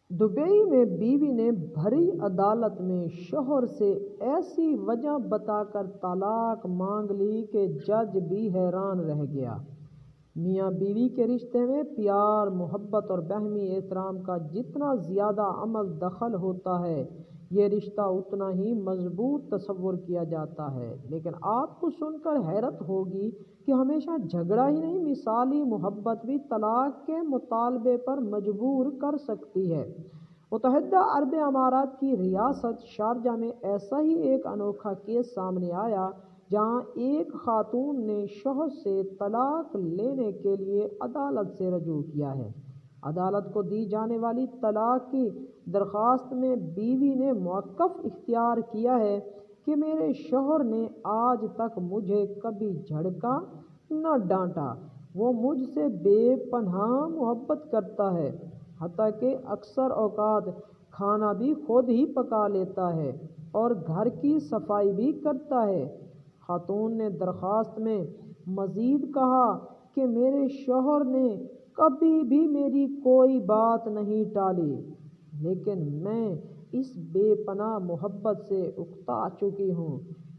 Dubai में बीवी ने भरी अदालत में शौहर से ऐसी वजह बताकर तलाक मांग ली कि जज भी हैरान रह गया। मियाँ बीवी के रिश्ते में प्यार, मोहब्बत और बाहमी एहतराम का जितना ज़्यादा अमल दखल होता है, ये रिश्ता उतना ही मजबूत तस्वुर किया जाता है। लेकिन आपको सुनकर हैरत होगी कि हमेशा झगड़ा ही नहीं, मिसाली मोहब्बत भी तलाक के मुतालबे पर मजबूर कर सकती है। मुत्तहिदा अरब अमारात की रियासत शारजा में ऐसा ही एक अनोखा केस सामने आया, जहां एक खातून ने शौहर से तलाक लेने के लिए अदालत से रजू किया है। अदालत को दी जाने वाली तलाक की दरख्वास्त में बीवी ने मौक़िफ़ इख्तियार किया है कि मेरे शौहर ने आज तक मुझे कभी झड़का न डांटा। वो मुझसे बेपनाह मोहब्बत करता है, हत्ता कि अक्सर औक़ात खाना भी खुद ही पका लेता है और घर की सफाई भी करता है। खातून ने दरख्वास्त में मज़ीद कहा कि मेरे शौहर ने कभी भी मेरी कोई बात नहीं टाली, लेकिन मैं इस बेपनाह मोहब्बत से उकता चुकी हूँ।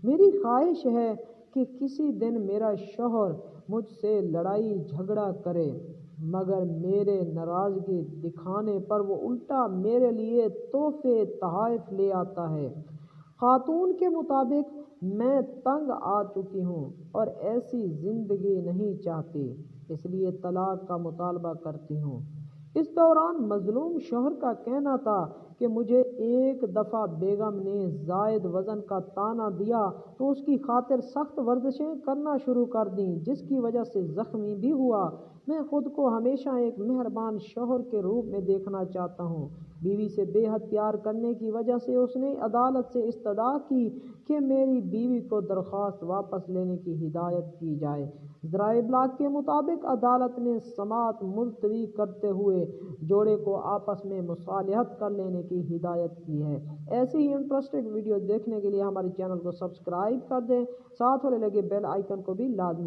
मेरी ख्वाहिश है कि किसी दिन मेरा शौहर मुझसे लड़ाई झगड़ा करे, मगर मेरे नाराज़गी दिखाने पर वो उल्टा मेरे लिए तोहफ़े तोहफ़ ले आता है। खातून के मुताबिक मैं तंग आ चुकी हूँ और ऐसी ज़िंदगी नहीं चाहती, इसलिए तलाक का मुतालबा करती हूँ। इस दौरान मज़लूम शौहर का कहना था कि मुझे एक दफ़ा बेगम ने ज़ायद वज़न का ताना दिया तो उसकी खातिर सख्त वर्जिशें करना शुरू कर दी, जिसकी वजह से ज़ख्मी भी हुआ। मैं ख़ुद को हमेशा एक मेहरबान शौहर के रूप में देखना चाहता हूँ। बीवी से बेहद प्यार करने की वजह से उसने अदालत से इस्तदा की कि मेरी बीवी को दरख्वास्त वापस लेने की हिदायत की जाए। ज़राए इब्लाग के मुताबिक अदालत ने समाअत मुलतवी करते हुए जोड़े को आपस में मुसालहत कर लेने की हिदायत की है। ऐसी ही इंटरेस्टिंग वीडियो देखने के लिए हमारे चैनल को सब्सक्राइब कर दें, साथ वाले लगे बेल आइकन को भी लाजमी